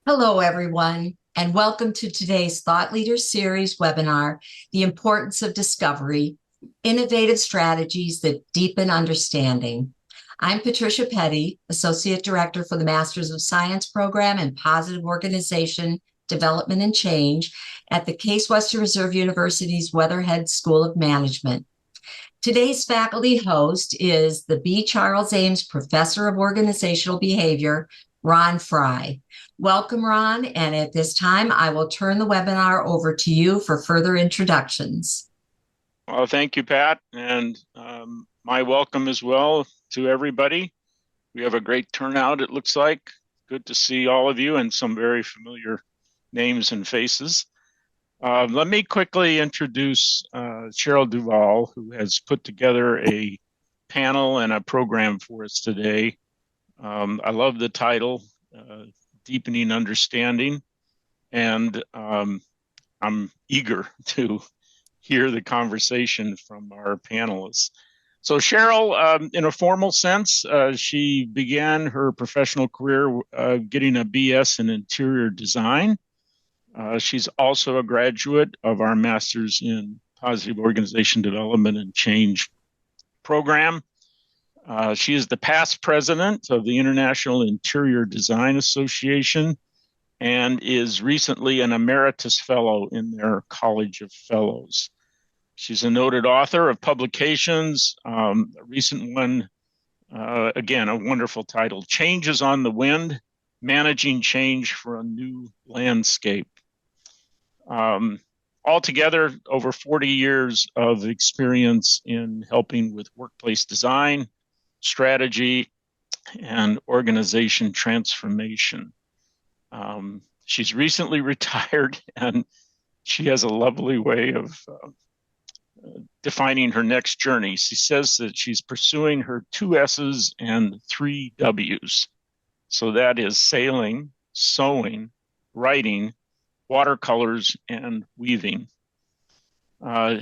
Hello, everyone, and welcome to today's Thought Leaders Series webinar, The Importance of Discovery, Innovative Strategies that Deepen Understanding. I'm Patricia Petty, Associate Director for the Masters of Science program in Positive Organization, Development, and Change at the Case Western Reserve University's Weatherhead School of Management. Today's faculty host is the B. Charles Ames Professor of Organizational Behavior, Ron Fry. Welcome, Ron, and at this time, I will turn the webinar over to you for further introductions. Well, thank you, Pat, and my welcome as well to everybody. We have a great turnout, it looks like. Good to see all of you and some very familiar names and faces. Let me quickly introduce Cheryl Duval, who has put together a panel and a program for us today. I love the title, Deepening Understanding, and I'm eager to hear the conversation from our panelists. So Cheryl, in a formal sense, she began her professional career getting a BS in interior design. She's also a graduate of our Masters in Positive Organization Development and Change program. She is the past president of the International Interior Design Association and is recently an emeritus fellow in their College of Fellows. She's a noted author of publications, a recent one, again, a wonderful title, Changes on the Wind, Managing Change for a New Landscape. Altogether, over 40 years of experience in helping with workplace design, strategy, and organization transformation. She's recently retired, and she has a lovely way of defining her next journey. She says that she's pursuing her 2 S's and 3 W's. So that is sailing, sewing, writing, watercolors, and weaving. What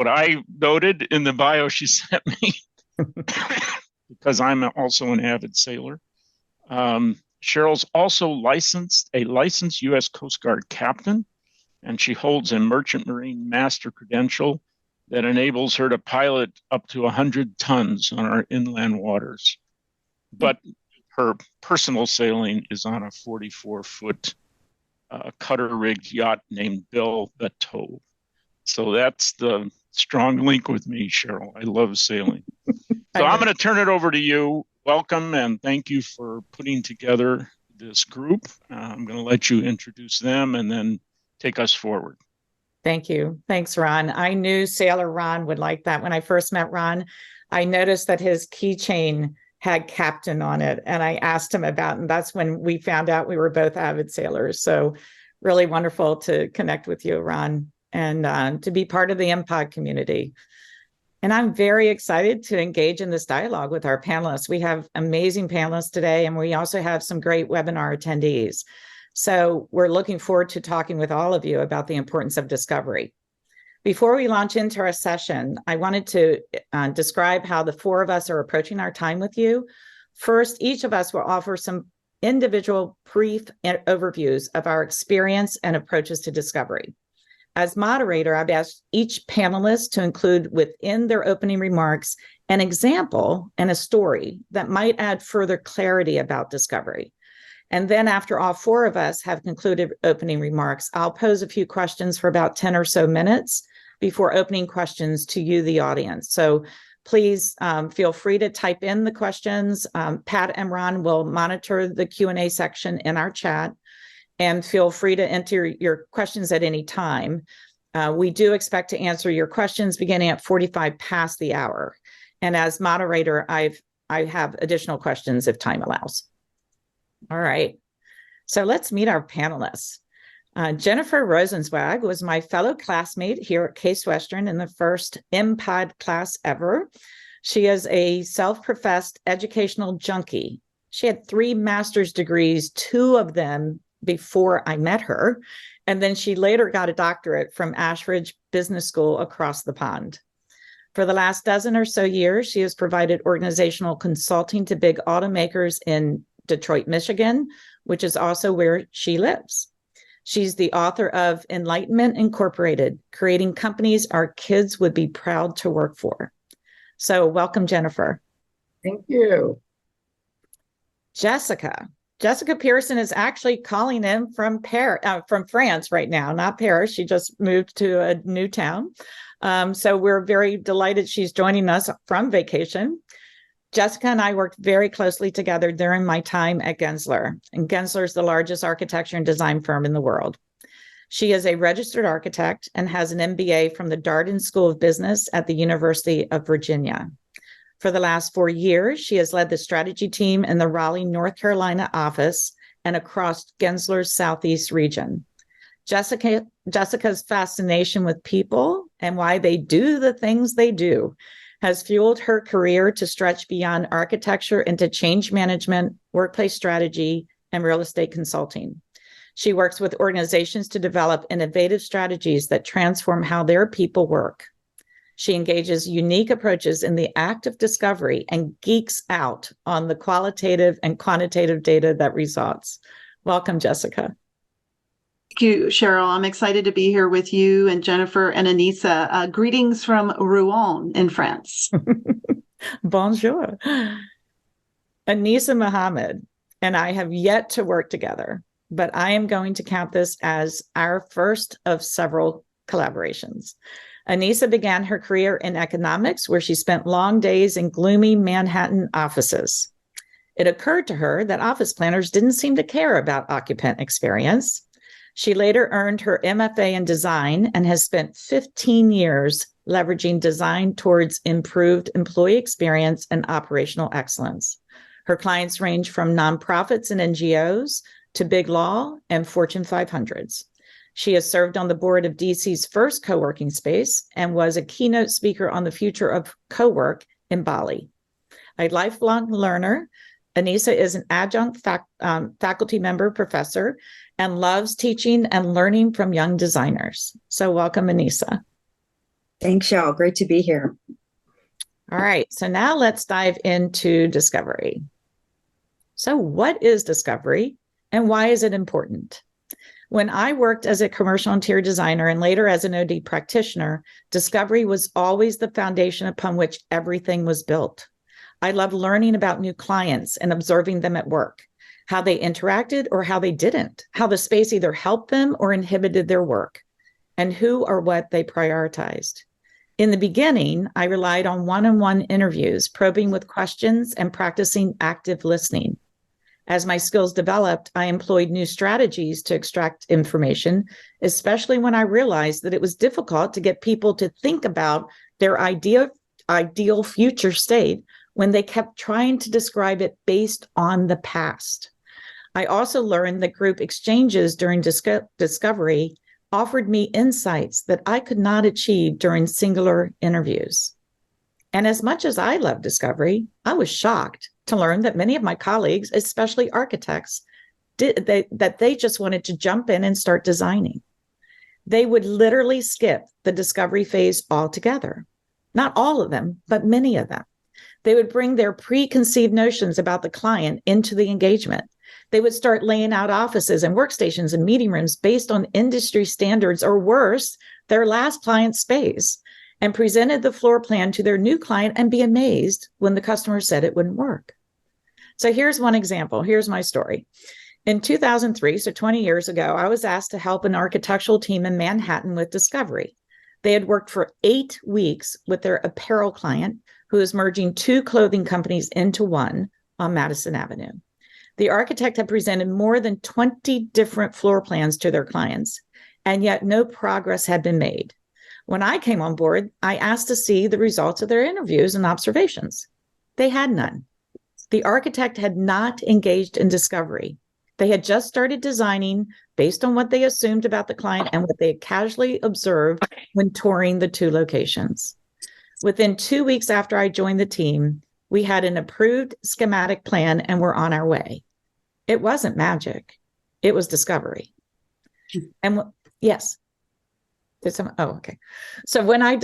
I noted in the bio she sent me, because I'm also an avid sailor, Cheryl's also a licensed U.S. Coast Guard captain, and she holds a Merchant Marine Master credential that enables her to pilot up to 100 tons on our inland waters. But her personal sailing is on a 44-foot cutter-rigged yacht named Belle Bateau. So that's the strong link with me, Cheryl. I love sailing. So I'm going to turn it over to you. Welcome, and thank you for putting together this group. I'm going to let you introduce them and then take us forward. Thank you. Thanks, Ron. I knew Sailor Ron would like that. When I first met Ron, I noticed that his keychain had captain on it, and I asked him about it, and that's when we found out we were both avid sailors. So really wonderful to connect with you, Ron, and to be part of the MPOD community. And I'm very excited to engage in this dialogue with our panelists. We have amazing panelists today, and we also have some great webinar attendees. So we're looking forward to talking with all of you about the importance of discovery. Before we launch into our session, I wanted to describe how the 4 of us are approaching our time with you. First, each of us will offer some individual brief overviews of our experience and approaches to discovery. As moderator, I've asked each panelist to include within their opening remarks an example and a story that might add further clarity about discovery. And then after all 4 of us have concluded opening remarks, I'll pose a few questions for about 10 or so minutes before opening questions to you, the audience. So please feel free to type in the questions. Pat and Ron will monitor the Q&A section in our chat, and feel free to enter your questions at any time. We do expect to answer your questions beginning at 45 past the hour. And as moderator, I have additional questions if time allows. All right, so let's meet our panelists. Jennifer Rosenzweig was my fellow classmate here at Case Western in the first MPOD class ever. She is a self-professed educational junkie. She had 3 master's degrees, 2 of them before I met her, and then she later got a doctorate from Ashridge Business School across the pond. For the last dozen or so years, she has provided organizational consulting to big automakers in Detroit, Michigan, which is also where she lives. She's the author of Enlightenment Incorporated, Creating Companies Our Kids Would Be Proud to Work For. So welcome, Jennifer. Thank you. Jessica. Jessica Pearson is actually calling in from France right now, not Paris. She just moved to a new town. So we're very delighted she's joining us from vacation. Jessica and I worked very closely together during my time at Gensler, and Gensler is the largest architecture and design firm in the world. She is a registered architect and has an MBA from the Darden School of Business at the University of Virginia. For the last 4 years, she has led the strategy team in the Raleigh, North Carolina office and across Gensler's Southeast region. Jessica's fascination with people and why they do the things they do has fueled her career to stretch beyond architecture into change management, workplace strategy, and real estate consulting. She works with organizations to develop innovative strategies that transform how their people work. She engages unique approaches in the act of discovery and geeks out on the qualitative and quantitative data that results. Welcome, Jessica. Thank you, Cheryl. I'm excited to be here with you and Jennifer and Anissa. Greetings from Rouen in France. Bonjour. Anissa Mohammed and I have yet to work together, but I am going to count this as our first of several collaborations. Anissa began her career in economics, where she spent long days in gloomy Manhattan offices. It occurred to her that office planners didn't seem to care about occupant experience. She later earned her MFA in design and has spent 15 years leveraging design towards improved employee experience and operational excellence. Her clients range from nonprofits and NGOs to big law and Fortune 500s. She has served on the board of DC's first co-working space and was a keynote speaker on the future of co-work in Bali. A lifelong learner, Anissa is an adjunct faculty member, professor, and loves teaching and learning from young designers. So welcome, Anissa. Thanks, Cheryl. Great to be here. All right, so now let's dive into discovery. So what is discovery and why is it important? When I worked as a commercial interior designer and later as an OD practitioner, discovery was always the foundation upon which everything was built. I loved learning about new clients and observing them at work, how they interacted or how they didn't, how the space either helped them or inhibited their work, and who or what they prioritized. In the beginning, I relied on one-on-one interviews, probing with questions and practicing active listening. As my skills developed, I employed new strategies to extract information, especially when I realized that it was difficult to get people to think about their ideal future state when they kept trying to describe it based on the past. I also learned that group exchanges during discovery offered me insights that I could not achieve during singular interviews. And as much as I love discovery, I was shocked to learn that many of my colleagues, especially architects, that they just wanted to jump in and start designing. They would literally skip the discovery phase altogether. Not all of them, but many of them. They would bring their preconceived notions about the client into the engagement. They would start laying out offices and workstations and meeting rooms based on industry standards, or worse, their last client's space, and presented the floor plan to their new client and be amazed when the customer said it wouldn't work. So here's one example. Here's my story. In 2003, so 20 years ago, I was asked to help an architectural team in Manhattan with discovery. They had worked for 8 weeks with their apparel client, who is merging 2 clothing companies into one on Madison Avenue. The architect had presented more than 20 different floor plans to their clients, and yet no progress had been made. When I came on board, I asked to see the results of their interviews and observations. They had none. The architect had not engaged in discovery. They had just started designing based on what they assumed about the client and what they had casually observed when touring the 2 locations. Within 2 weeks after I joined the team, we had an approved schematic plan and were on our way. It wasn't magic. It was discovery. And yes. Okay. So when I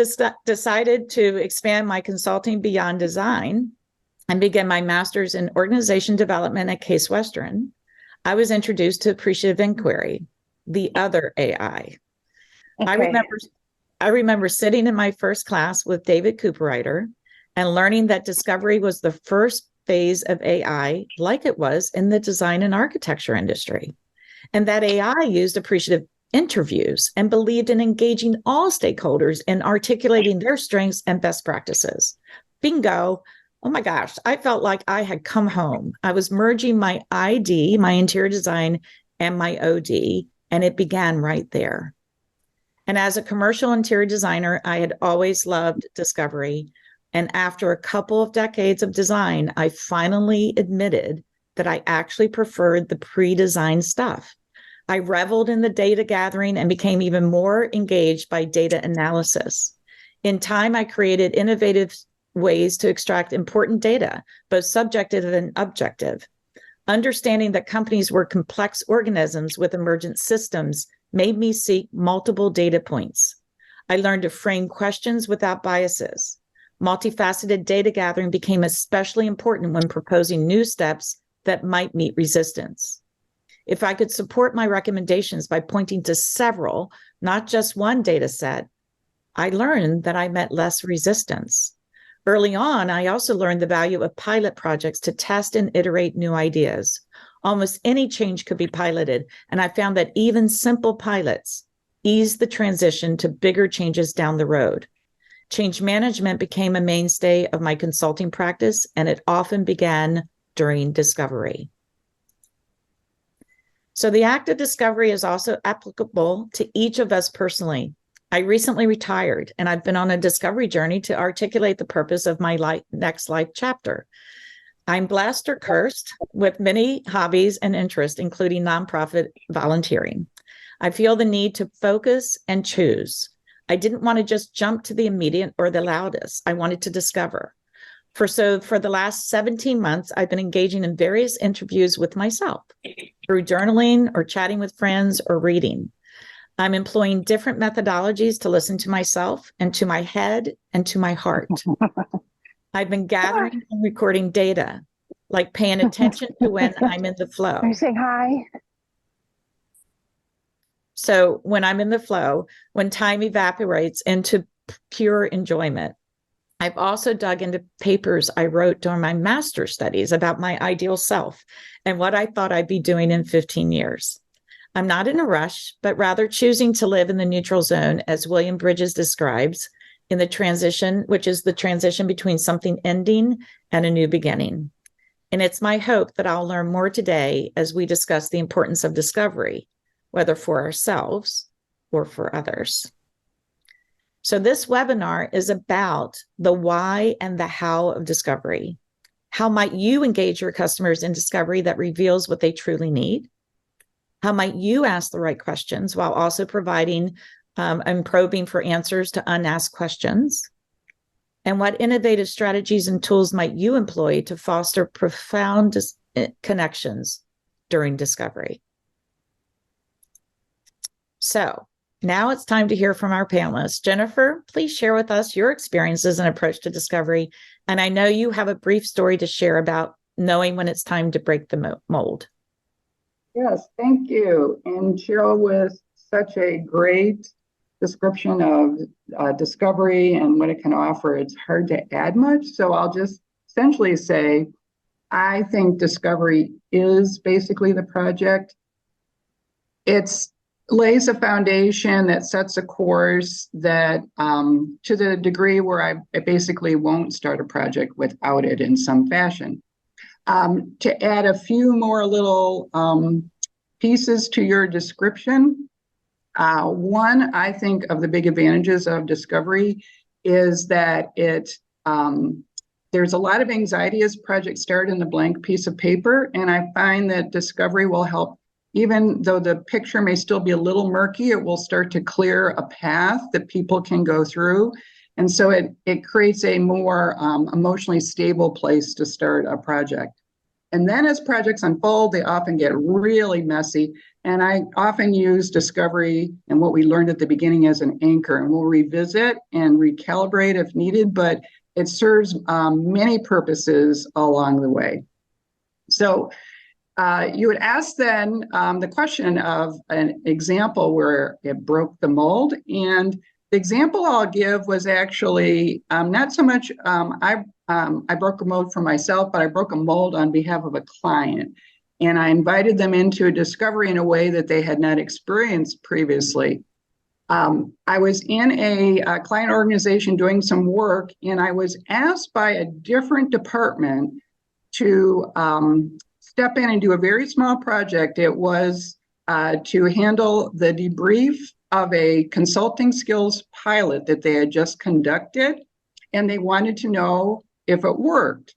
decided to expand my consulting beyond design and began my master's in organization development at Case Western, I was introduced to appreciative inquiry, the other AI. Okay. I remember sitting in my first class with David Cooperrider and learning that discovery was the first phase of AI, like it was in the design and architecture industry, and that AI used appreciative interviews and believed in engaging all stakeholders in articulating their strengths and best practices. Bingo. Oh my gosh, I felt like I had come home. I was merging my ID, my interior design, and my OD, and it began right there. And as a commercial interior designer, I had always loved discovery. And after a couple of decades of design, I finally admitted that I actually preferred the pre-designed stuff. I reveled in the data gathering and became even more engaged by data analysis. In time, I created innovative ways to extract important data, both subjective and objective. Understanding that companies were complex organisms with emergent systems made me seek multiple data points. I learned to frame questions without biases. Multifaceted data gathering became especially important when proposing new steps that might meet resistance. If I could support my recommendations by pointing to several, not just one data set, I learned that I met less resistance. Early on, I also learned the value of pilot projects to test and iterate new ideas. Almost any change could be piloted, and I found that even simple pilots ease the transition to bigger changes down the road. Change management became a mainstay of my consulting practice, and it often began during discovery. So the act of discovery is also applicable to each of us personally. I recently retired, and I've been on a discovery journey to articulate the purpose of my next life chapter. I'm blessed or cursed with many hobbies and interests, including nonprofit volunteering. I feel the need to focus and choose. I didn't want to just jump to the immediate or the loudest. I wanted to discover. For the last 17 months, I've been engaging in various interviews with myself through journaling or chatting with friends or reading. I'm employing different methodologies to listen to myself and to my head and to my heart. I've been gathering and recording data, like paying attention to when I'm in the flow. Are you saying hi? So when I'm in the flow, when time evaporates into pure enjoyment. I've also dug into papers I wrote during my master's studies about my ideal self and what I thought I'd be doing in 15 years. I'm not in a rush, but rather choosing to live in the neutral zone, as William Bridges describes, in the transition, which is the transition between something ending and a new beginning. And it's my hope that I'll learn more today as we discuss the importance of discovery, whether for ourselves or for others. So this webinar is about the why and the how of discovery. How might you engage your customers in discovery that reveals what they truly need? How might you ask the right questions while also providing and probing for answers to unasked questions? And what innovative strategies and tools might you employ to foster profound connections during discovery? So now it's time to hear from our panelists. Jennifer, please share with us your experiences and approach to discovery. And I know you have a brief story to share about knowing when it's time to break the mold. Yes, thank you. And Cheryl, with such a great description of discovery and what it can offer, it's hard to add much. So I'll just essentially say, I think discovery is basically the project. It lays a foundation that sets a course that to the degree where I basically won't start a project without it in some fashion. To add a few more little pieces to your description, one, I think of the big advantages of discovery is that there's a lot of anxiety as projects start in the blank piece of paper, and I find that discovery will help. Even though the picture may still be a little murky, it will start to clear a path that people can go through. And so it creates a more emotionally stable place to start a project. And then as projects unfold, they often get really messy. And I often use discovery and what we learned at the beginning as an anchor, and we'll revisit and recalibrate if needed, but it serves many purposes along the way. So you would ask then the question of an example where it broke the mold. And the example I'll give was actually not so much I broke a mold for myself, but I broke a mold on behalf of a client. And I invited them into a discovery in a way that they had not experienced previously. I was in a client organization doing some work, and I was asked by a different department to step in and do a very small project. It was to handle the debrief of a consulting skills pilot that they had just conducted, and they wanted to know if it worked.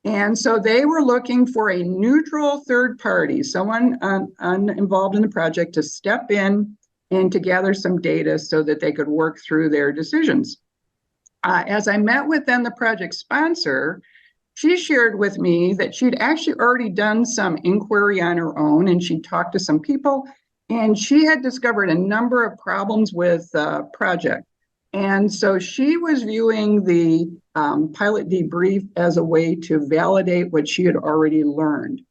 And so they were looking for a neutral third party, someone involved in the project, to step in and to gather some data so that they could work through their decisions. As I met with then the project sponsor, she shared with me that she'd actually already done some inquiry on her own, and she talked to some people, and she had discovered a number of problems with the project. And so she was viewing the pilot debrief as a way to validate what she had already learned.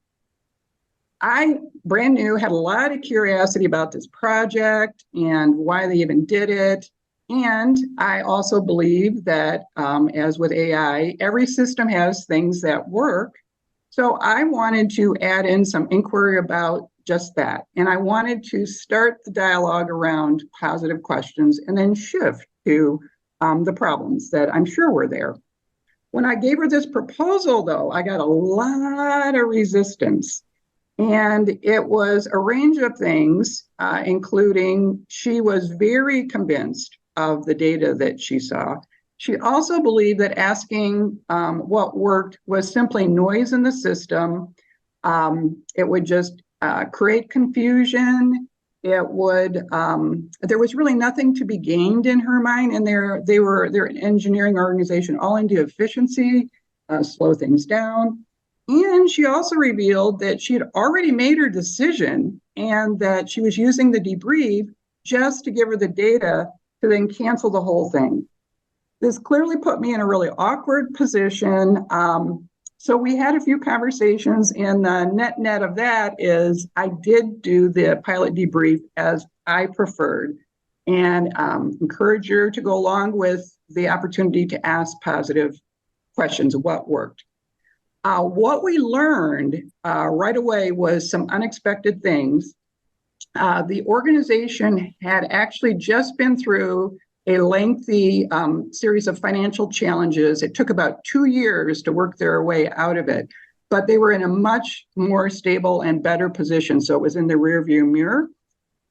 I, brand new, had a lot of curiosity about this project and why they even did it. And I also believe that, as with AI, every system has things that work. So I wanted to add in some inquiry about just that. And I wanted to start the dialogue around positive questions and then shift to the problems that I'm sure were there. When I gave her this proposal, though, I got a lot of resistance. And it was a range of things, including she was very convinced of the data that she saw. She also believed that asking what worked was simply noise in the system. It would just create confusion. It would, there was really nothing to be gained in her mind. And they're an engineering organization all into efficiency, slow things down. And she also revealed that she had already made her decision and that she was using the debrief just to give her the data to then cancel the whole thing. This clearly put me in a really awkward position. So we had a few conversations, and the net of that is I did do the pilot debrief as I preferred, and encourage you to go along with the opportunity to ask positive questions of what worked. What we learned right away was some unexpected things. The organization had actually just been through a lengthy series of financial challenges. It took about 2 years to work their way out of it, but they were in a much more stable and better position. So it was in the rearview mirror,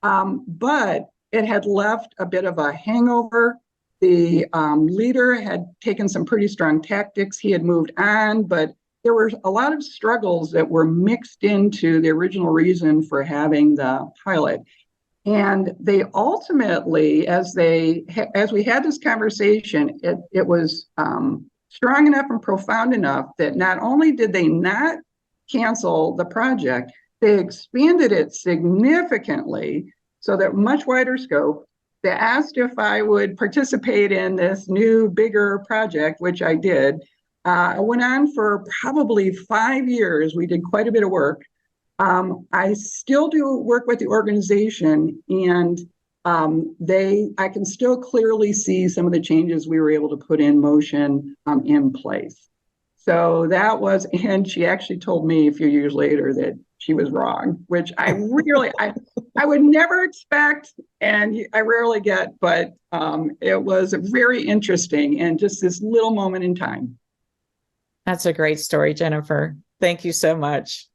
but it had left a bit of a hangover. The leader had taken some pretty strong tactics. He had moved on, but there were a lot of struggles that were mixed into the original reason for having the pilot. And they ultimately, as we had this conversation, it was strong enough and profound enough that not only did they not cancel the project, they expanded it significantly, so that much wider scope. They asked if I would participate in this new, bigger project, which I did. I went on for probably 5 years. We did quite a bit of work. I still do work with the organization, and I can still clearly see some of the changes we were able to put in motion in place. So that was, and she actually told me a few years later that she was wrong, which I really, I would never expect, and I rarely get, but it was very interesting and just this little moment in time. That's a great story, Jennifer. Thank you so much.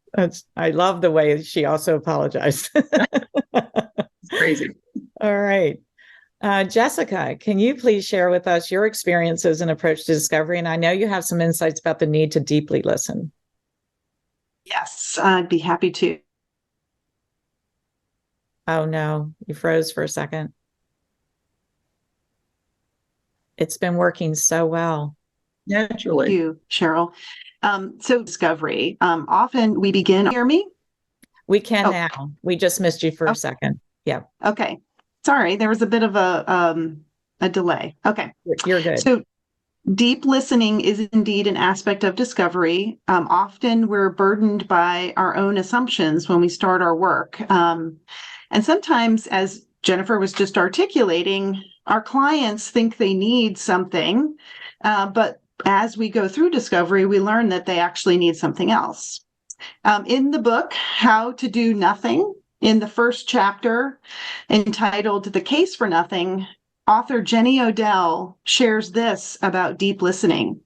I love the way she also apologized. It's crazy. All right. Jessica, can you please share with us your experiences and approach to discovery? And I know you have some insights about the need to deeply listen. Yes, I'd be happy to. Oh, no, you froze for a second. It's been working so well. Naturally. Thank you, Cheryl. So discovery, often we begin, hear me? We can now. We just missed you for a second. Yeah. Okay. Sorry, there was a bit of a delay. Okay. You're good. So Deep listening is indeed an aspect of discovery. Often we're burdened by our own assumptions when we start our work. And sometimes, as Jennifer was just articulating, our clients think they need something, but as we go through discovery, we learn that they actually need something else. In the book, How to Do Nothing, in the first chapter entitled The Case for Nothing, author Jenny Odell shares this about deep listening.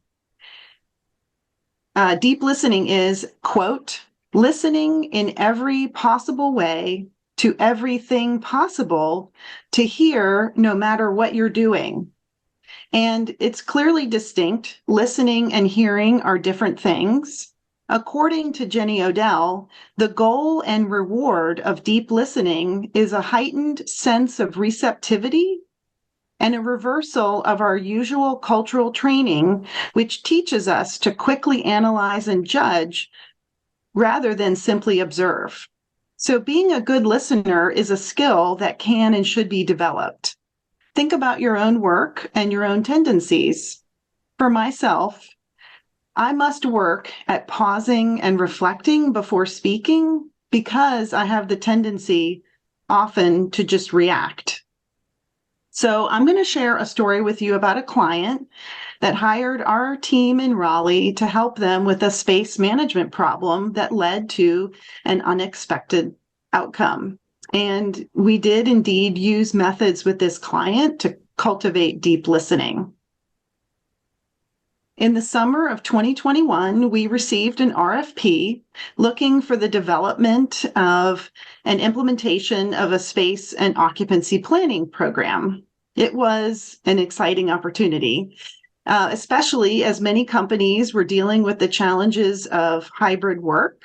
Deep listening is, quote, listening in every possible way to everything possible to hear no matter what you're doing. And it's clearly distinct. Listening and hearing are different things. According to Jenny Odell, the goal and reward of deep listening is a heightened sense of receptivity and a reversal of our usual cultural training, which teaches us to quickly analyze and judge rather than simply observe. So being a good listener is a skill that can and should be developed. Think about your own work and your own tendencies. For myself, I must work at pausing and reflecting before speaking because I have the tendency often to just react. So I'm going to share a story with you about a client that hired our team in Raleigh to help them with a space management problem that led to an unexpected outcome. And we did indeed use methods with this client to cultivate deep listening. In the summer of 2021, we received an RFP looking for the development of an implementation of a space and occupancy planning program. It was an exciting opportunity, especially as many companies were dealing with the challenges of hybrid work,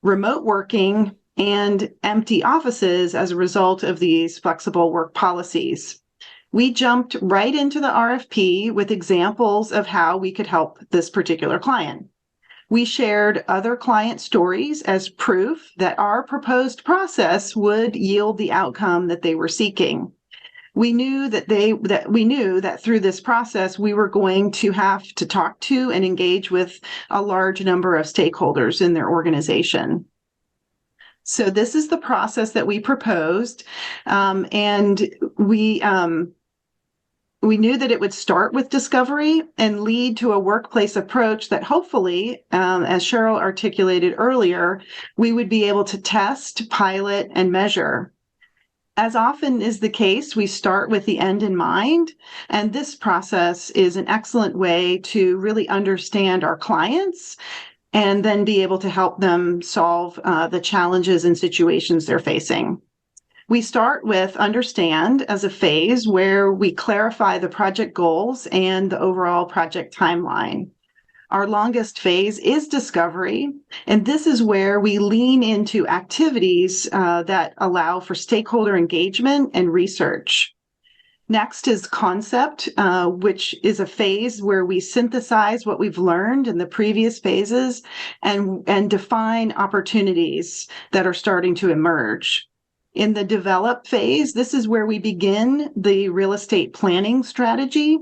remote working, and empty offices as a result of these flexible work policies. We jumped right into the RFP with examples of how we could help this particular client. We shared other client stories as proof that our proposed process would yield the outcome that they were seeking. We knew that through this process, we were going to have to talk to and engage with a large number of stakeholders in their organization. So this is the process that we proposed, and we knew that it would start with discovery and lead to a workplace approach that hopefully, as Cheryl articulated earlier, we would be able to test, pilot, and measure. As often is the case, we start with the end in mind, and this process is an excellent way to really understand our clients and then be able to help them solve the challenges and situations they're facing. We start with understand as a phase where we clarify the project goals and the overall project timeline. Our longest phase is discovery, and this is where we lean into activities that allow for stakeholder engagement and research. Next is concept, which is a phase where we synthesize what we've learned in the previous phases and define opportunities that are starting to emerge. In the develop phase, this is where we begin the real estate planning strategy.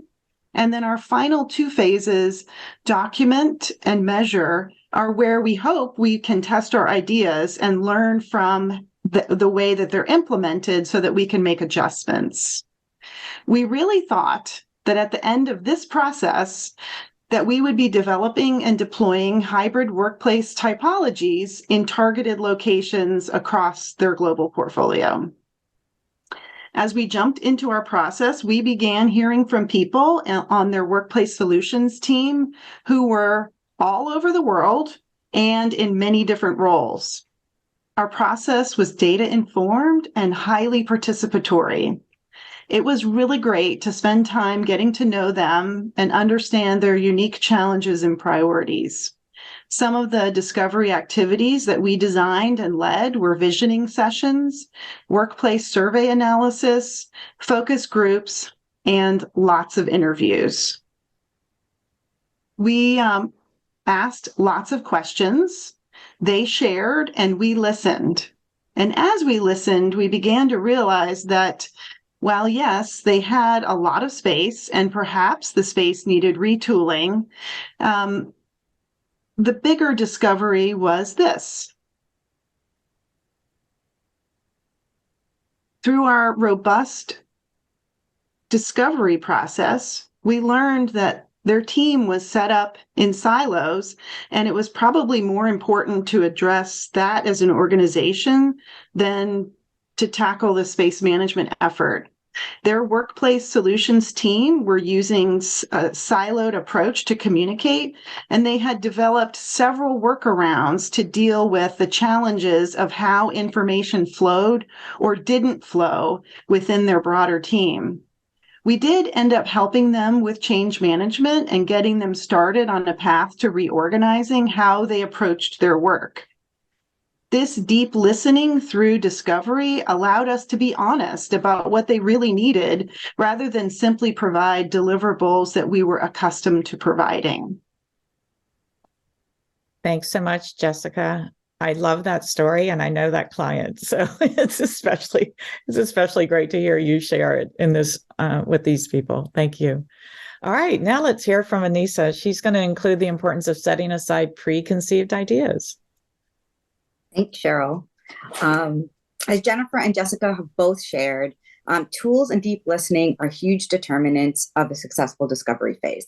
And then our final two phases, document and measure, are where we hope we can test our ideas and learn from the way that they're implemented so that we can make adjustments. We really thought that at the end of this process, that we would be developing and deploying hybrid workplace typologies in targeted locations across their global portfolio. As we jumped into our process, we began hearing from people on their workplace solutions team who were all over the world and in many different roles. Our process was data-informed and highly participatory. It was really great to spend time getting to know them and understand their unique challenges and priorities. Some of the discovery activities that we designed and led were visioning sessions, workplace survey analysis, focus groups, and lots of interviews. We asked lots of questions. They shared and we listened. And as we listened, we began to realize that While yes, they had a lot of space and perhaps the space needed retooling, the bigger discovery was this. Through our robust discovery process, we learned that their team was set up in silos, and it was probably more important to address that as an organization than to tackle the space management effort. Their workplace solutions team were using a siloed approach to communicate, and they had developed several workarounds to deal with the challenges of how information flowed or didn't flow within their broader team. We did end up helping them with change management and getting them started on a path to reorganizing how they approached their work. This deep listening through discovery allowed us to be honest about what they really needed rather than simply provide deliverables that we were accustomed to providing. Thanks so much, Jessica. I love that story and I know that client. So it's especially great to hear you share it in this with these people. Thank you. All right, now let's hear from Anissa. She's going to include the importance of setting aside preconceived ideas. Thanks, Cheryl. As Jennifer and Jessica have both shared, tools and deep listening are huge determinants of a successful discovery phase.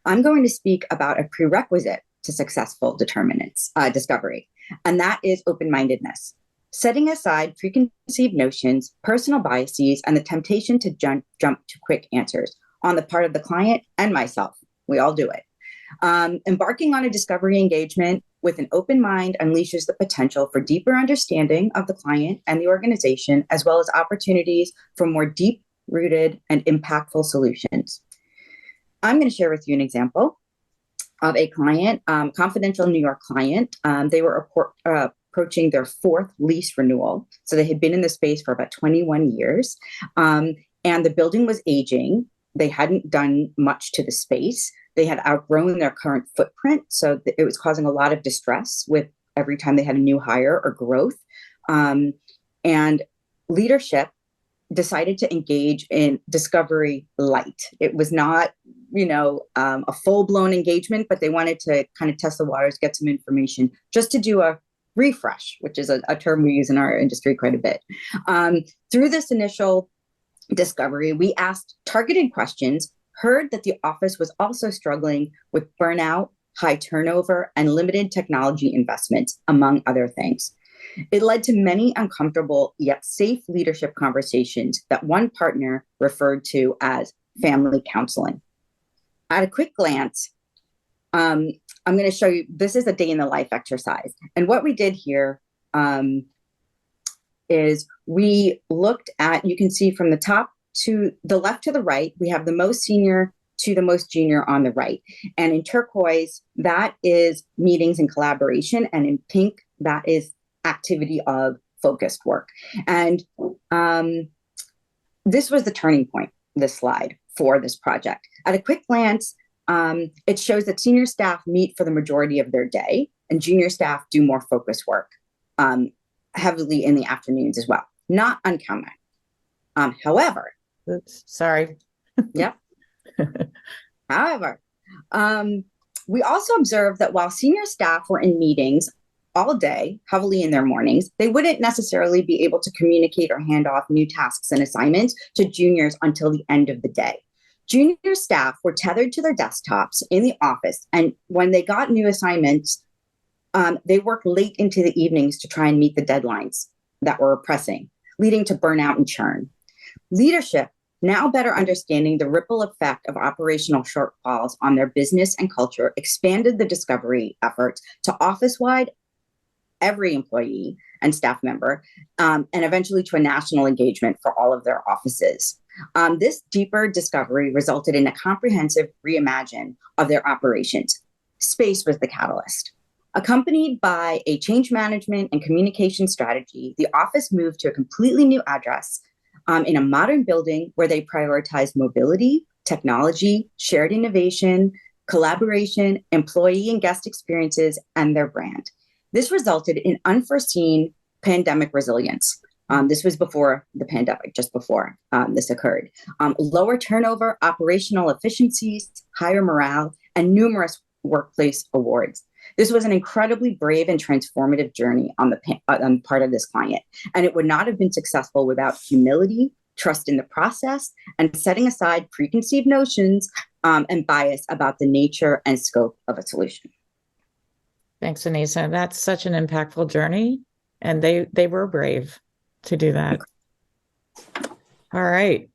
I'm going to speak about a prerequisite to successful discovery, and that is open-mindedness. Setting aside preconceived notions, personal biases, and the temptation to jump to quick answers on the part of the client and myself. We all do it. Embarking on a discovery engagement with an open mind unleashes the potential for deeper understanding of the client and the organization, as well as opportunities for more deep-rooted and impactful solutions. I'm going to share with you an example of a client, confidential New York client. They were approaching their fourth lease renewal. So they had been in the space for about 21 years. And the building was aging. They hadn't done much to the space. They had outgrown their current footprint. So it was causing a lot of distress with every time they had a new hire or growth. And leadership decided to engage in discovery light. It was not, a full-blown engagement, but they wanted to kind of test the waters, get some information, just to do a refresh, which is a term we use in our industry quite a bit. Through this initial discovery, we asked targeted questions, heard that the office was also struggling with burnout, high turnover, and limited technology investments, among other things. It led to many uncomfortable yet safe leadership conversations that one partner referred to as family counseling. At a quick glance, I'm going to show you, this is a day in the life exercise. And what we did here is we looked at, you can see from the top to the left to the right, we have the most senior to the most junior on the right. And in turquoise, that is meetings and collaboration. And in pink, that is activity of focused work. And this was the turning point, this slide, for this project. At a quick glance, it shows that senior staff meet for the majority of their day, and junior staff do more focused work, heavily in the afternoons as well. Not uncommon. However, oops, sorry. Yep. However, we also observed that while senior staff were in meetings all day, heavily in their mornings, they wouldn't necessarily be able to communicate or hand off new tasks and assignments to juniors until the end of the day. Junior staff were tethered to their desktops in the office, and when they got new assignments, they worked late into the evenings to try and meet the deadlines that were pressing, leading to burnout and churn. Leadership, now better understanding the ripple effect of operational shortfalls on their business and culture, expanded the discovery efforts to office-wide, every employee and staff member, and eventually to a national engagement for all of their offices. This deeper discovery resulted in a comprehensive reimagine of their operations. Space was the catalyst. Accompanied by a change management and communication strategy, the office moved to a completely new address in a modern building where they prioritized mobility, technology, shared innovation, collaboration, employee and guest experiences, and their brand. This resulted in unforeseen pandemic resilience. This was before the pandemic, just before this occurred. Lower turnover, operational efficiencies, higher morale, and numerous workplace awards. This was an incredibly brave and transformative journey on the part of this client, and it would not have been successful without humility, trust in the process, and setting aside preconceived notions and bias about the nature and scope of a solution. Thanks, Anissa. That's such an impactful journey, and they were brave to do that. All right.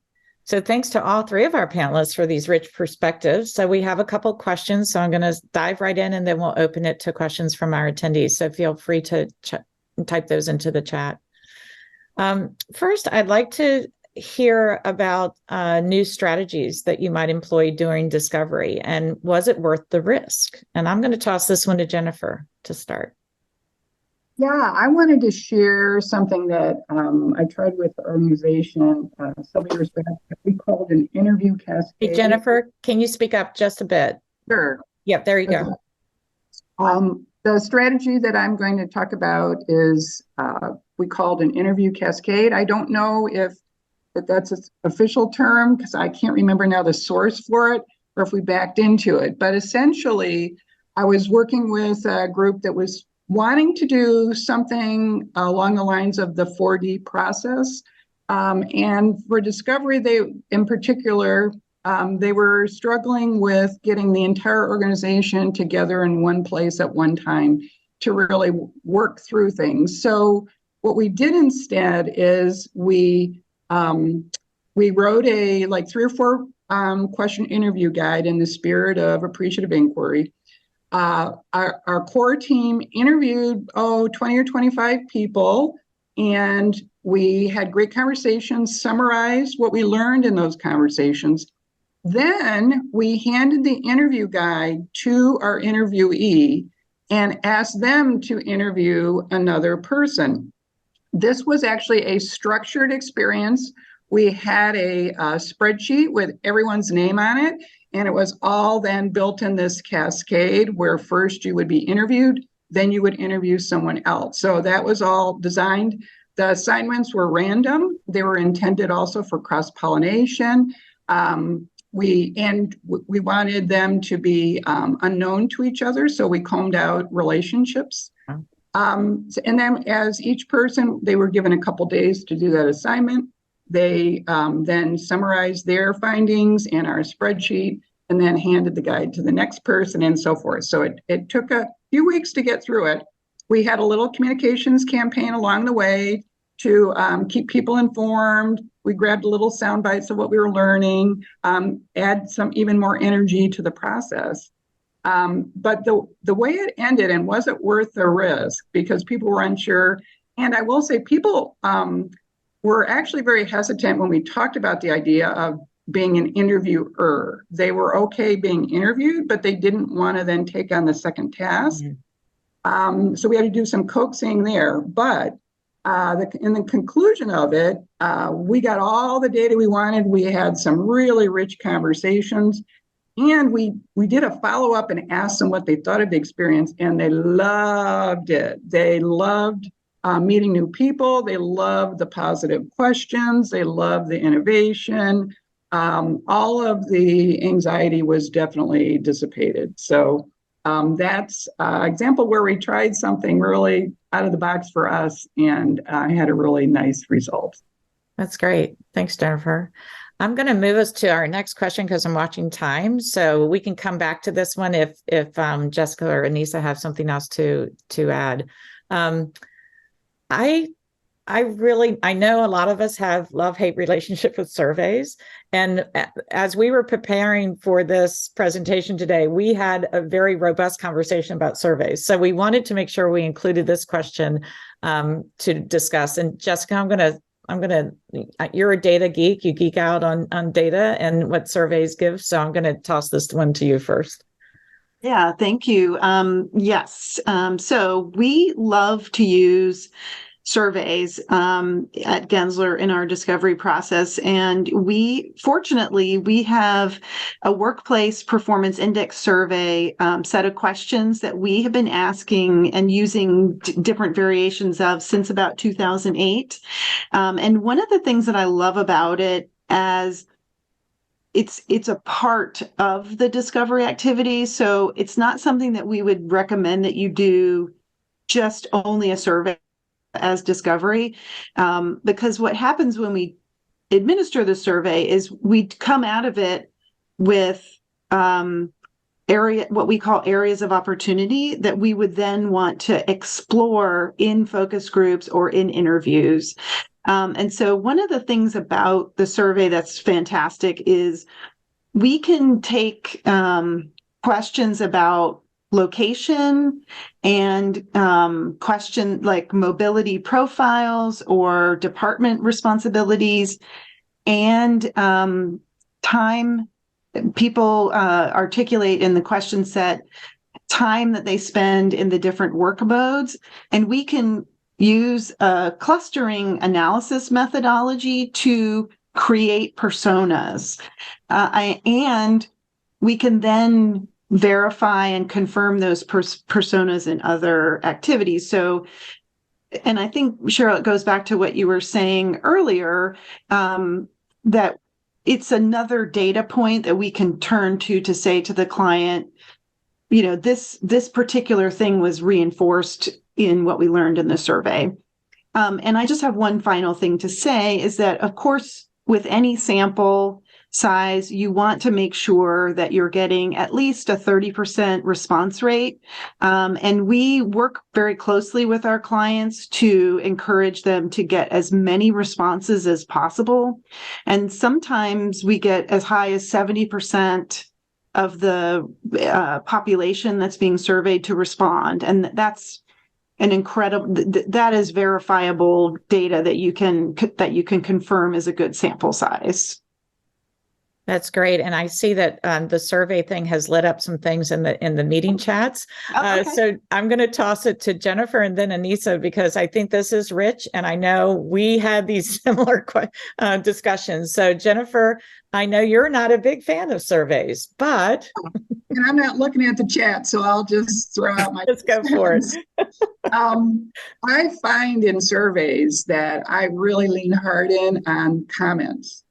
So thanks to all three of our panelists for these rich perspectives. So we have a couple questions, so I'm going to dive right in, and then we'll open it to questions from our attendees. So feel free to type those into the chat. First, I'd like to hear about new strategies that you might employ during discovery, and was it worth the risk? And I'm going to toss this one to Jennifer to start. Yeah, I wanted to share something that I tried with the organization some years back that we called an interview cascade. Hey, Jennifer, can you speak up just a bit? Sure. Yep, there you go. The strategy that I'm going to talk about is we called an interview cascade. I don't know if that's an official term because I can't remember now the source for it or if we backed into it. But essentially, I was working with a group that was wanting to do something along the lines of the 4D process. And for discovery, they, in particular, they were struggling with getting the entire organization together in one place at one time to really work through things. So what we did instead is we wrote a 3 or 4 question interview guide in the spirit of appreciative inquiry. Our core team interviewed 20 or 25 people, and we had great conversations, summarized what we learned in those conversations. Then we handed the interview guide to our interviewee and asked them to interview another person. This was actually a structured experience. We had a spreadsheet with everyone's name on it, and it was all then built in this cascade where first you would be interviewed, then you would interview someone else. So that was all designed. The assignments were random. They were intended also for cross-pollination. We wanted them to be unknown to each other, so we combed out relationships. And then as each person, they were given a couple days to do that assignment. They then summarized their findings in our spreadsheet and then handed the guide to the next person and so forth. So it took a few weeks to get through it. We had a little communications campaign along the way to keep people informed. We grabbed little sound bites of what we were learning, add some even more energy to the process. But the way it ended, and was it worth the risk? Because people were unsure. And I will say people were actually very hesitant when we talked about the idea of being an interviewer. They were okay being interviewed, but they didn't want to then take on the second task. Mm-hmm. So we had to do some coaxing there. But in the conclusion of it, we got all the data we wanted. We had some really rich conversations. And we did a follow-up and asked them what they thought of the experience, and they loved it. They loved meeting new people. They loved the positive questions. They loved the innovation. All of the anxiety was definitely dissipated. So that's an example where we tried something really out of the box for us and had a really nice result. That's great. Thanks, Jennifer. I'm going to move us to our next question because I'm watching time. So we can come back to this one if Jessica or Anissa have something else to add. I know a lot of us have love-hate relationship with surveys. And as we were preparing for this presentation today, we had a very robust conversation about surveys. So we wanted to make sure we included this question to discuss. And Jessica, you're a data geek. You geek out on data and what surveys give. So I'm going to toss this one to you first. Yeah, thank you. Yes. So we love to use surveys at Gensler in our discovery process. And fortunately, we have a workplace performance index survey set of questions that we have been asking and using different variations of since about 2008. And one of the things that I love about it as it's a part of the discovery activity. So it's not something that we would recommend that you do just only a survey as discovery, because what happens when we administer the survey is we come out of it with what we call areas of opportunity that we would then want to explore in focus groups or in interviews. And so one of the things about the survey that's fantastic is we can take questions about location and question like mobility profiles or department responsibilities and time. People articulate in the question set time that they spend in the different work modes, and we can use a clustering analysis methodology to create personas. And we can then verify and confirm those personas in other activities. So, and I think, Cheryl, it goes back to what you were saying earlier, that it's another data point that we can turn to say to the client, you know, this particular thing was reinforced in what we learned in the survey. And I just have one final thing to say is that, of course, with any sample size, you want to make sure that you're getting at least a 30% response rate. And we work very closely with our clients to encourage them to get as many responses as possible. And sometimes we get as high as 70% of the population that's being surveyed to respond. And that's an incredible, that is verifiable data that you can confirm is a good sample size. That's great. And I see that the survey thing has lit up some things in the meeting chats. Oh, okay. So I'm going to toss it to Jennifer and then Anissa, because I think this is rich. And I know we had these similar discussions. So Jennifer, I know you're not a big fan of surveys, but. And I'm not looking at the chat, so I'll just throw out my. Let's go for it. I find in surveys that I really lean hard in on comments.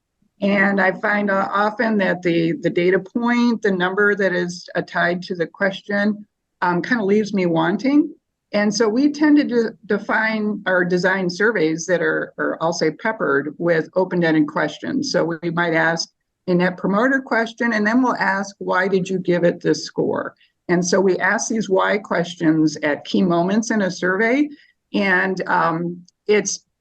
And I find often that the data point, the number that is tied to the question kind of leaves me wanting. And so we tend to define or design surveys that are, or I'll say peppered with open-ended questions. So we might ask a net promoter question, and then we'll ask, why did you give it this score? And so we ask these why questions at key moments in a survey. And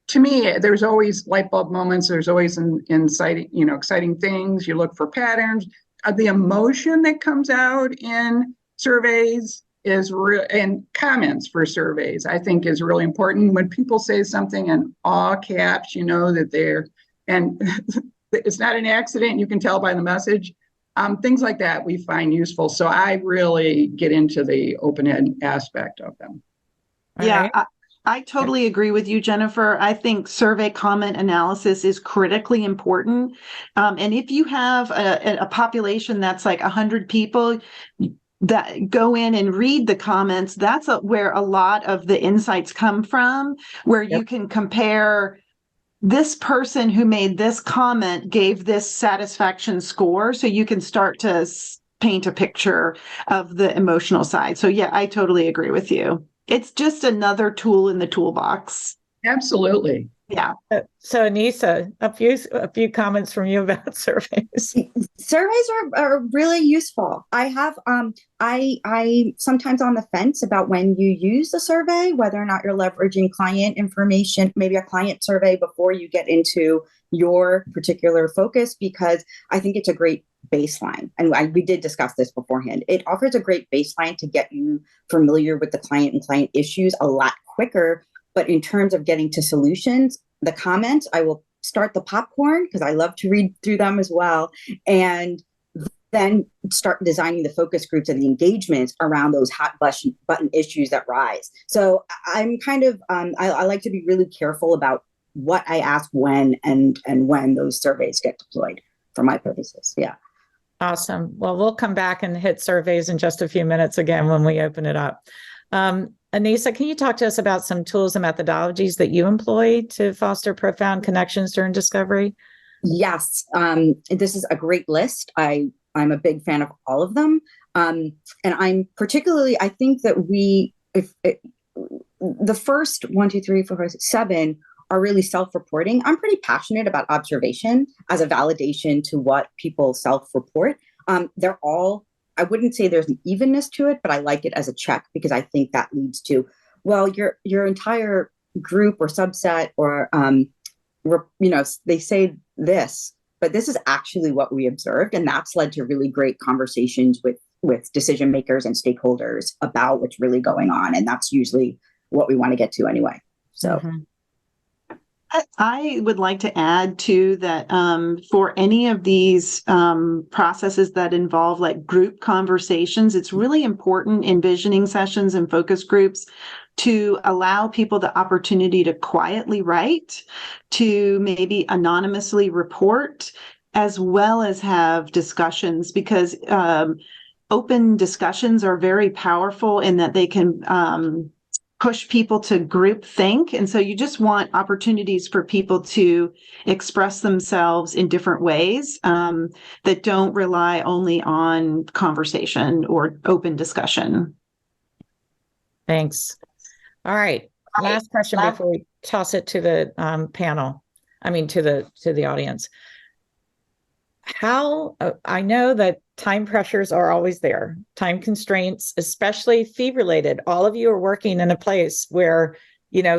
to me, there's always light bulb moments. There's always exciting things. You look for patterns. The emotion that comes out in surveys is real, and comments for surveys, I think, is really important. When people say something in all caps, you know that and it's not an accident. You can tell by the message. Things like that we find useful. So I really get into the open-end aspect of them. Yeah. I totally agree with you, Jennifer. I think survey comment analysis is critically important. And if you have a population that's like 100 people that go in and read the comments, that's where a lot of the insights come from, where you can compare this person who made this comment gave this satisfaction score. So you can start to paint a picture of the emotional side. So yeah, I totally agree with you. It's just another tool in the toolbox. Absolutely. Yeah. So Anissa, a few comments from you about surveys. Surveys are really useful. I have I sometimes on the fence about when you use a survey, whether or not you're leveraging client information, maybe a client survey before you get into your particular focus, because I think it's a great baseline. And we did discuss this beforehand. It offers a great baseline to get you familiar with the client and client issues a lot quicker. But in terms of getting to solutions, the comments, I will start the popcorn because I love to read through them as well. And then start designing the focus groups and the engagements around those hot button issues that rise. So I'm kind of, I like to be really careful about what I ask when and when those surveys get deployed for my purposes. Yeah. Awesome. Well, we'll come back and hit surveys in just a few minutes again when we open it up. Anissa, can you talk to us about some tools and methodologies that you employ to foster profound connections during discovery? Yes. This is a great list. I'm a big fan of all of them. And I'm particularly, I think that the first 1, 2, 3, 4, 5, 6, 7 are really self-reporting. I'm pretty passionate about observation as a validation to what people self-report. They're all, I wouldn't say there's an evenness to it, but I like it as a check because I think that leads to, well, your entire group or subset or, they say this, but this is actually what we observed. And that's led to really great conversations with decision makers and stakeholders about what's really going on. And that's usually what we want to get to anyway. So. Mm-hmm. I would like to add too that for any of these processes that involve like group conversations, it's really important in visioning sessions and focus groups to allow people the opportunity to quietly write, to maybe anonymously report, as well as have discussions, because open discussions are very powerful in that they can push people to group think. And so you just want opportunities for people to express themselves in different ways that don't rely only on conversation or open discussion. Thanks. All right. Last question before we toss it to the panel. I mean, to the audience. How I know that time pressures are always there, time constraints, especially fee related. All of you are working in a place where,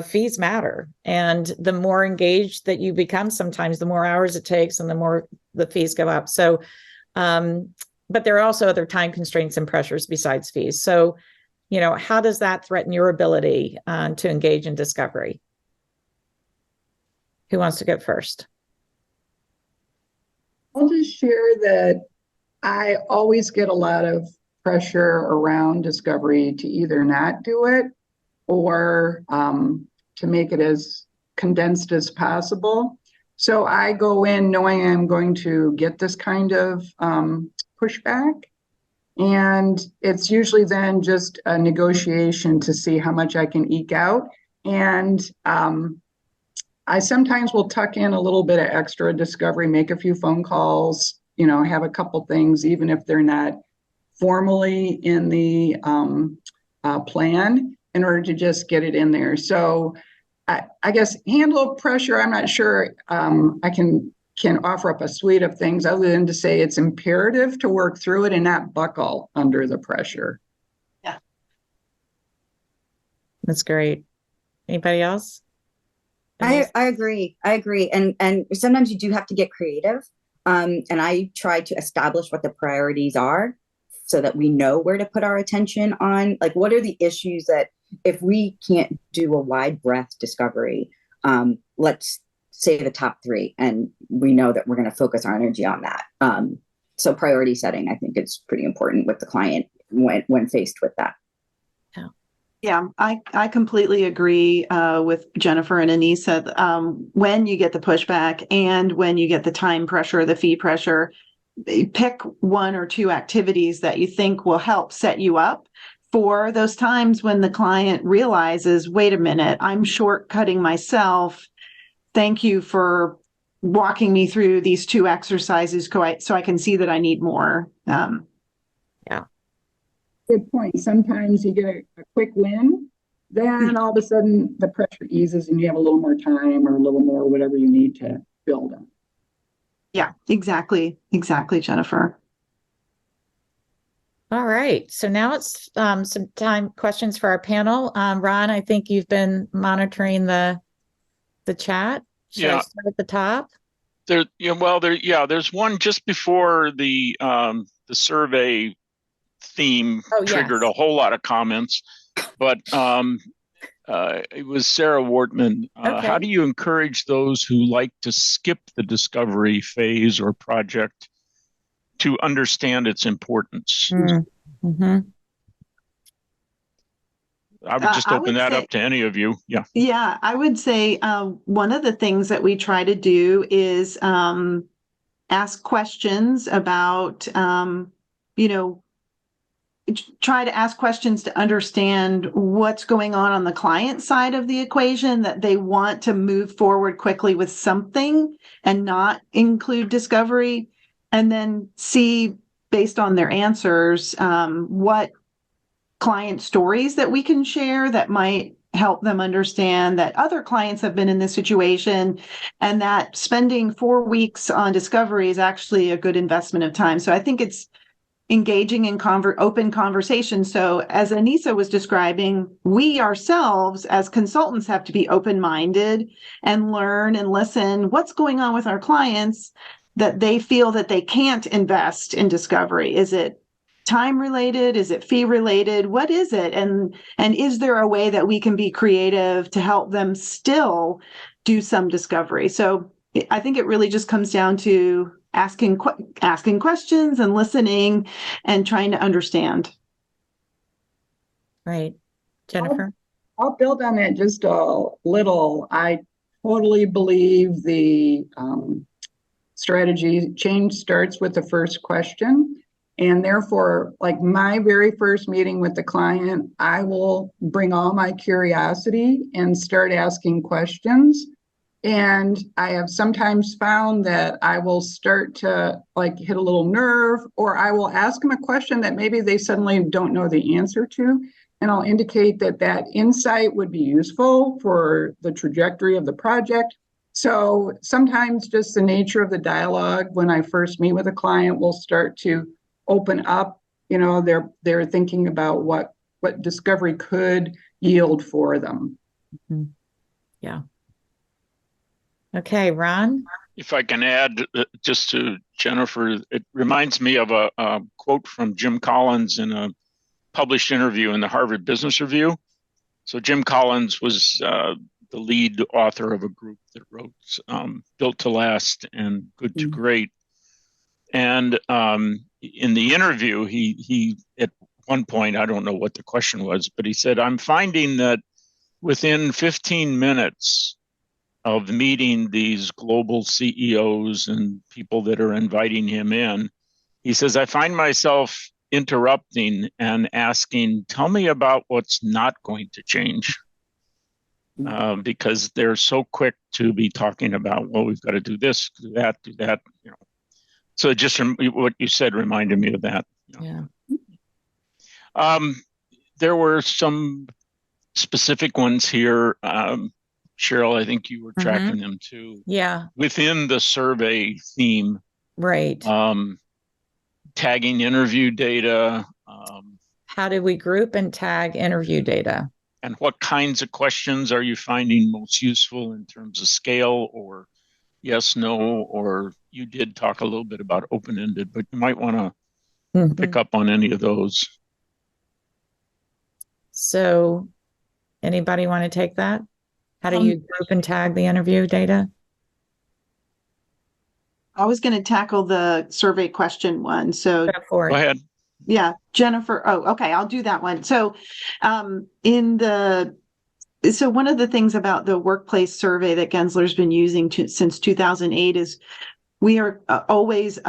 fees matter. And the more engaged that you become, sometimes the more hours it takes and the more the fees go up. So, but there are also other time constraints and pressures besides fees. So, how does that threaten your ability to engage in discovery? Who wants to go first? I'll just share that I always get a lot of pressure around discovery to either not do it or to make it as condensed as possible. So I go in knowing I'm going to get this kind of pushback. And it's usually then just a negotiation to see how much I can eke out. And I sometimes will tuck in a little bit of extra discovery, make a few phone calls, have a couple things, even if they're not formally in the plan, in order to just get it in there. So I guess handle pressure, I'm not sure I can offer up a suite of things other than to say it's imperative to work through it and not buckle under the pressure. Yeah. That's great. Anybody else? I agree. And sometimes you do have to get creative. And I try to establish what the priorities are so that we know where to put our attention on. Like, what are the issues that if we can't do a wide breadth discovery, let's say the top 3, and we know that we're going to focus our energy on that. So priority setting, I think, is pretty important with the client when faced with that. Yeah, I completely agree with Jennifer and Anissa. When you get the pushback and when you get the time pressure, the fee pressure, pick 1 or 2 activities that you think will help set you up for those times when the client realizes, wait a minute, I'm shortcutting myself. Thank you for walking me through these 2 exercises so I can see that I need more. Good point. Sometimes you get a quick win, then all of a sudden the pressure eases and you have a little more time or a little more whatever you need to build on. Yeah, exactly. Exactly, Jennifer. All right. So now it's some time questions for our panel. Ron, I think you've been monitoring the chat. Should I start at the top? There's one just before the survey theme triggered a whole lot of comments, but it was Sarah Wortman. How do you encourage those who like to skip the discovery phase or project to understand its importance. Mm-hmm. I would just I open would that say- up to any of you. Yeah. Yeah, I would say one of the things that we try to do is ask questions about, try to ask questions to understand what's going on the client side of the equation, that they want to move forward quickly with something and not include discovery, and then see, based on their answers, what client stories that we can share that might help them understand that other clients have been in this situation, and that spending 4 weeks on discovery is actually a good investment of time. So I think it's engaging in open conversation. So as Anissa was describing, we ourselves as consultants have to be open-minded and learn and listen what's going on with our clients that they feel that they can't invest in discovery. Is it time related? Is it fee related? What is it? And is there a way that we can be creative to help them still do some discovery? So I think it really just comes down to asking questions and listening and trying to understand. Right. Jennifer? I'll build on that just a little. I totally believe the strategy change starts with the first question. And therefore, like my very first meeting with the client, I will bring all my curiosity and start asking questions. And I have sometimes found that I will start to like hit a little nerve, or I will ask them a question that maybe they suddenly don't know the answer to. And I'll indicate that that insight would be useful for the trajectory of the project. So sometimes just the nature of the dialogue when I first meet with a client will start to open up, they're thinking about what discovery could yield for them. Mm-hmm. Yeah. Okay, Ron? If I can add just to Jennifer, it reminds me of a quote from Jim Collins in a published interview in the Harvard Business Review. So Jim Collins was the lead author of a group that wrote Built to Last and Good to Great. And in the interview, he at one point, I don't know what the question was, but he said, I'm finding that within 15 minutes of meeting these global CEOs and people that are inviting him in, he says, I find myself interrupting and asking, tell me about what's not going to change. Because they're so quick to be talking about, well, we've got to do this, do that. So just what you said reminded me of that. Yeah. There were some specific ones here. Cheryl, I think you were tracking them too. Yeah. Within the survey theme. Right. Tagging interview data. How do we group and tag interview data? And what kinds of questions are you finding most useful in terms of scale or yes, no, or you did talk a little bit about open-ended, but you might want to pick up on any of those. So anybody want to take that? How do you group and tag the interview data? I was going to tackle the survey question one. So go ahead. Yeah, Jennifer. Oh, okay. I'll do that one. So one of the things about the workplace survey that Gensler's been using since 2008 is we are always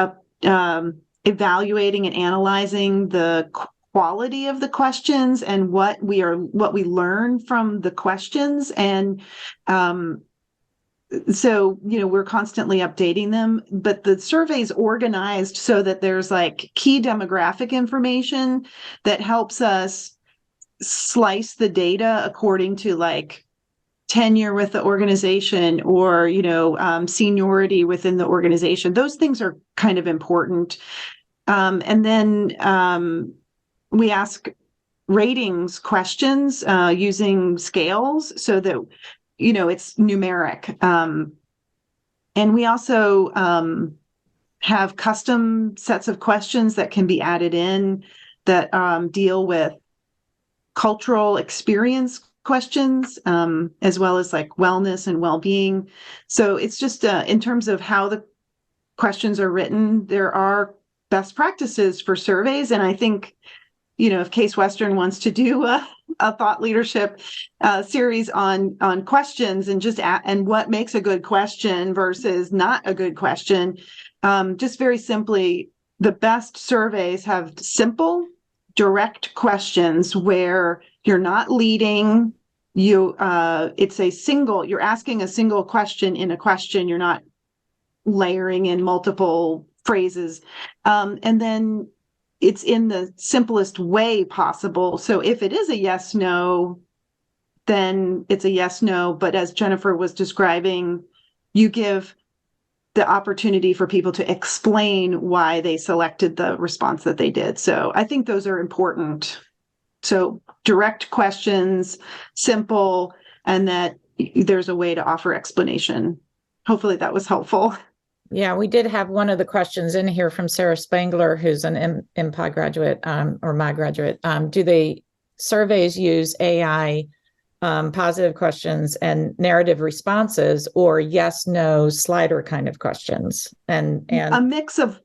evaluating and analyzing the quality of the questions and what we learn from the questions. And so, we're constantly updating them, but the survey's organized so that there's like key demographic information that helps us slice the data according to like tenure with the organization or, seniority within the organization. Those things are kind of important. And then we ask ratings questions using scales so that it's numeric. And we also have custom sets of questions that can be added in that deal with cultural experience questions, as well as like wellness and well-being. So it's just in terms of how the questions are written, there are best practices for surveys. And I think, if Case Western wants to do a thought leadership series on questions and and what makes a good question versus not a good question, just very simply, the best surveys have simple, direct questions where you're not leading. You're asking a single question in a question. You're not layering in multiple phrases. And then it's in the simplest way possible. So if it is a yes, no, then it's a yes, no. But as Jennifer was describing, you give the opportunity for people to explain why they selected the response that they did. So I think those are important. So direct questions, simple, and that there's a way to offer explanation. Hopefully that was helpful. Yeah, we did have one of the questions in here from Sarah Spangler, who's an MPI graduate or my graduate. Do they surveys use AI, positive questions and narrative responses, or yes, no slider kind of questions? And a mix of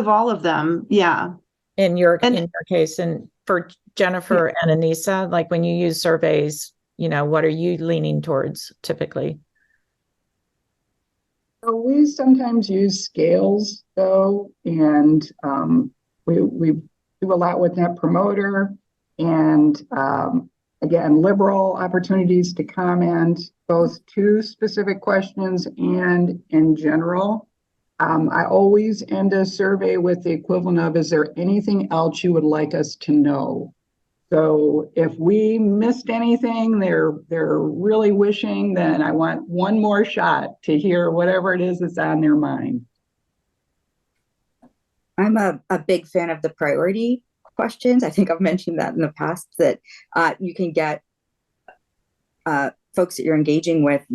all of them. Yeah. In your case, and for Jennifer and Anissa, like when you use surveys, what are you leaning towards typically? We sometimes use scales though, and we do a lot with Net Promoter, and again, liberal opportunities to comment both to specific questions and in general. I always end a survey with the equivalent of, is there anything else you would like us to know? So if we missed anything, they're really wishing, then I want one more shot to hear whatever it is that's on their mind. I'm a big fan of the priority questions. I think I've mentioned that in the past, that you can get folks that you're engaging with.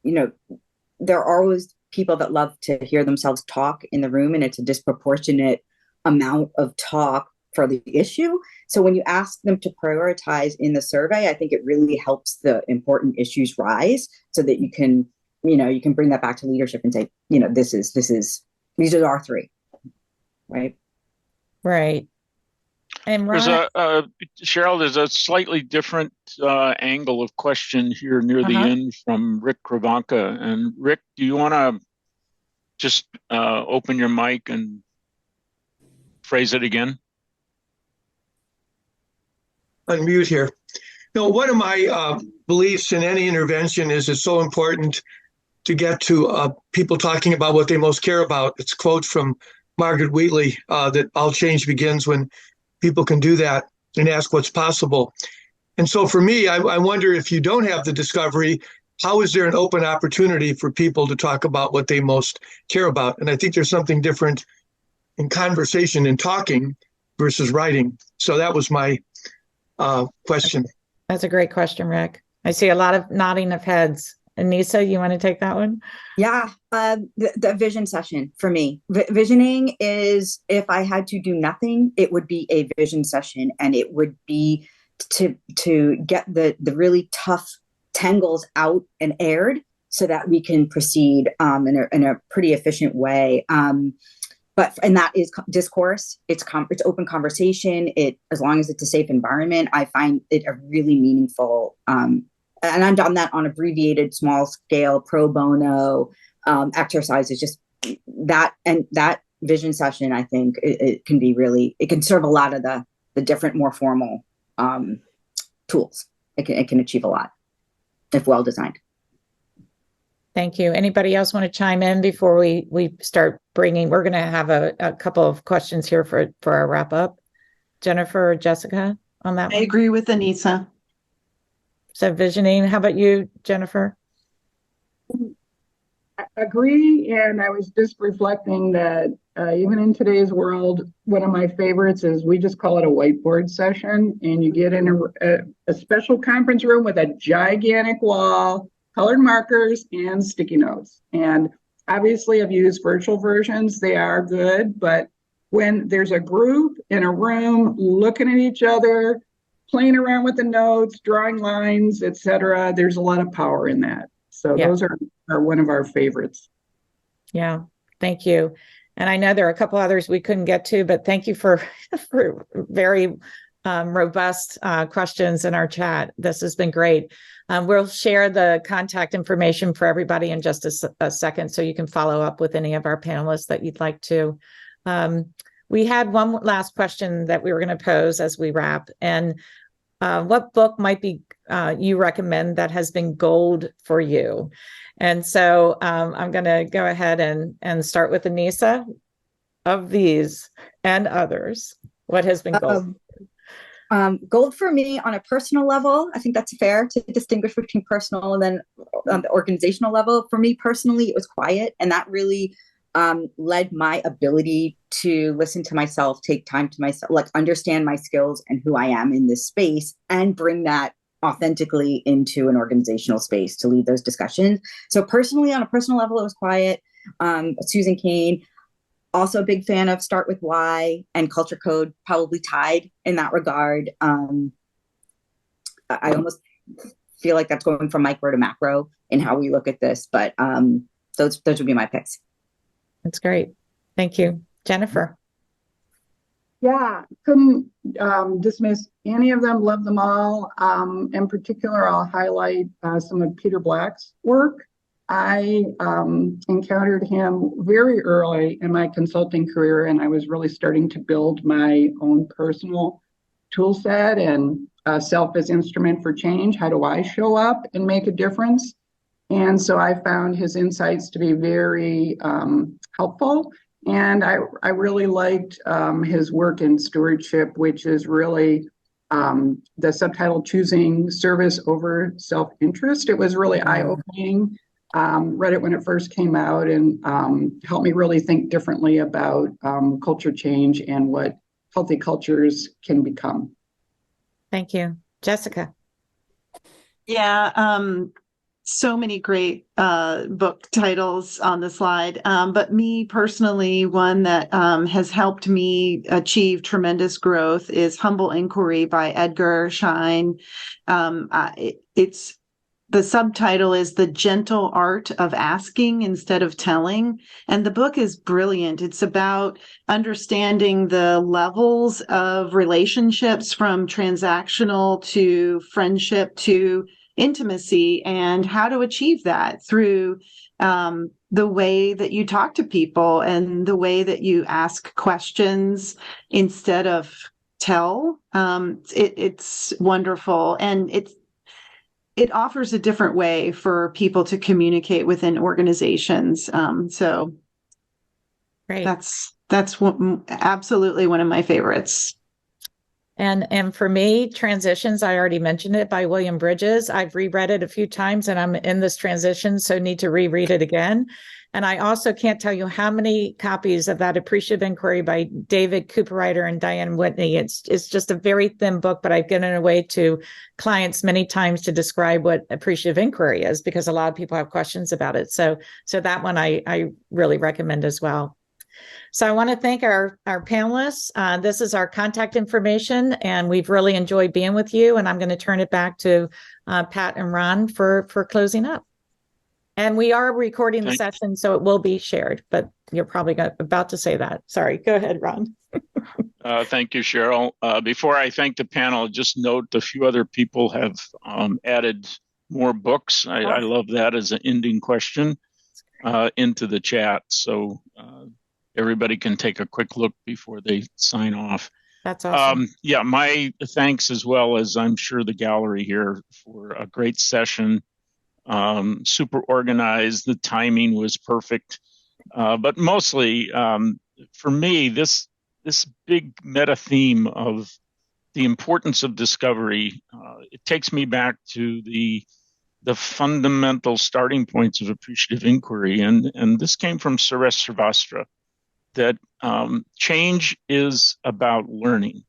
There are always people that love to hear themselves talk in the room, and it's a disproportionate amount of talk for the issue. So when you ask them to prioritize in the survey, I think it really helps the important issues rise, so that you can bring that back to leadership and say, these are our three, right? Right. And Ron, Cheryl, there's a slightly different angle of question here near the end from Rick Kravanka. And Rick, do you want to just open your mic and phrase it again? Unmute here. One of my beliefs in any intervention is it's so important to get to people talking about what they most care about. It's a quote from Margaret Wheatley that all change begins when people can do that and ask what's possible. And so for me, I wonder, if you don't have the discovery, how is there an open opportunity for people to talk about what they most care about? And I think there's something different in conversation and talking versus writing. So that was my question. That's a great question, Rick. I see a lot of nodding of heads. Anissa, you want to take that one? Yeah, the vision session for me. Visioning is, if I had to do nothing, it would be a vision session, and it would be to get the really tough tangles out and aired, so that we can proceed in a pretty efficient way. And that is discourse. It's open conversation. As long as it's a safe environment, I find it a really meaningful. And I've done that on abbreviated, small scale, pro bono exercises. Just that, and that vision session, I think it can serve a lot of the different, more formal tools. It can achieve a lot if well designed. Thank you. Anybody else want to chime in before we start bringing? We're going to have a couple of questions here for our wrap up. Jennifer or Jessica on that one? I agree with Anissa. So visioning. How about you, Jennifer? I agree. And I was just reflecting that even in today's world, one of my favorites is, we just call it a whiteboard session. And you get in a special conference room with a gigantic wall, colored markers, and sticky notes. And obviously I've used virtual versions. They are good. But when there's a group in a room looking at each other, playing around with the notes, drawing lines, etc., there's a lot of power in that. So those are one of our favorites. Yeah, thank you. And I know there are a couple others we couldn't get to, but thank you for, for very robust questions in our chat. This has been great. We'll share the contact information for everybody in just a second, so you can follow up with any of our panelists that you'd like to. We had one last question that we were going to pose as we wrap. And what book might be you recommend that has been gold for you? And so I'm going to go ahead and start with Anissa. Of these and others, what has been gold? Gold for me on a personal level, I think that's fair to distinguish between personal and then on the organizational level. For me personally, it was quiet, and that really led my ability to listen to myself, take time to myself, like understand my skills and who I am in this space, and bring that authentically into an organizational space to lead those discussions. So personally, on a personal level, it was quiet. Susan Cain. Also a big fan of Start With Why and Culture Code, probably tied in that regard. I almost feel like that's going from micro to macro in how we look at this, but those would be my picks. That's great. Thank you. Jennifer. Yeah, couldn't dismiss any of them, love them all. In particular, I'll highlight some of Peter Black's work. I encountered him very early in my consulting career, and I was really starting to build my own personal tool set and self as instrument for change. How do I show up and make a difference? And so I found his insights to be very helpful. And I really liked his work in stewardship, which is really the subtitle, Choosing Service Over Self-Interest. It was really eye-opening. Read it when it first came out, and helped me really think differently about culture change and what healthy cultures can become. Thank you. Jessica. Yeah, so many great book titles on the slide. But me personally, one that has helped me achieve tremendous growth is Humble Inquiry by Edgar Schein. The subtitle is The Gentle Art of Asking Instead of Telling. And the book is brilliant. It's about understanding the levels of relationships from transactional to friendship to intimacy, and how to achieve that through the way that you talk to people and the way that you ask questions instead of tell. It's wonderful. And it offers a different way for people to communicate within organizations. So Great. That's absolutely one of my favorites. And for me, Transitions, I already mentioned it, by William Bridges. I've reread it a few times, and I'm in this transition, so need to reread it again. And I also can't tell you how many copies of that Appreciative Inquiry by David Cooperrider and Diane Whitney. It's just a very thin book, but I've given it away to clients many times to describe what Appreciative Inquiry is, because a lot of people have questions about it. So that one I really recommend as well. So I want to thank our panelists. This is our contact information, and we've really enjoyed being with you. And I'm going to turn it back to Pat and Ron for closing up. And we are recording the session, so it will be shared, but you're probably about to say that. Sorry, go ahead, Ron. Thank you, Cheryl. Before I thank the panel, just note a few other people have added more books. I love that as an ending question into the chat. So everybody can take a quick look before they sign off. That's awesome. Yeah, my thanks as well as I'm sure the gallery here for a great session. Super organized. The timing was perfect. But mostly for me, this big meta theme of the importance of discovery, it takes me back to the fundamental starting points of appreciative inquiry. And this came from Suresh Srivastava, that change is about learning.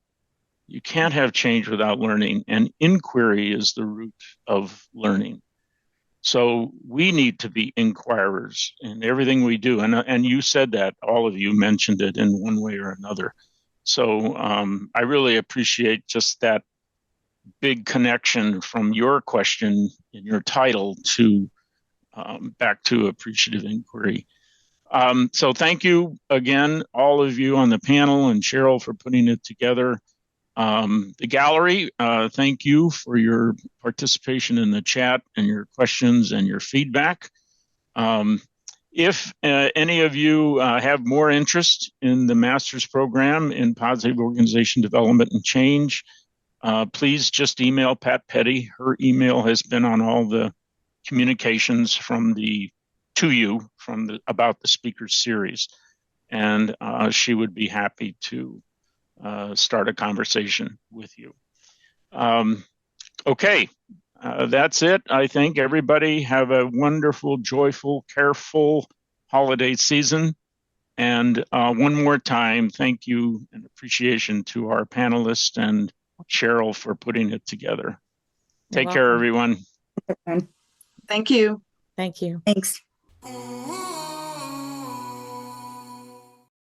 You can't have change without learning, and inquiry is the root of learning. So we need to be inquirers in everything we do. And you said that, all of you mentioned it in one way or another. So I really appreciate just that big connection from your question in your title to back to appreciative inquiry. So thank you again, all of you on the panel, and Cheryl for putting it together. The gallery, thank you for your participation in the chat and your questions and your feedback. If any of you have more interest in the master's program in positive organization development and change, please just email Pat Petty. Her email has been on all the communications about the speakers series, and she would be happy to start a conversation with you. Okay, that's it. I think everybody have a wonderful, joyful, careful holiday season. And one more time, thank you and appreciation to our panelists and Cheryl for putting it together. Take care, everyone. Thank you. Thank you. Thanks.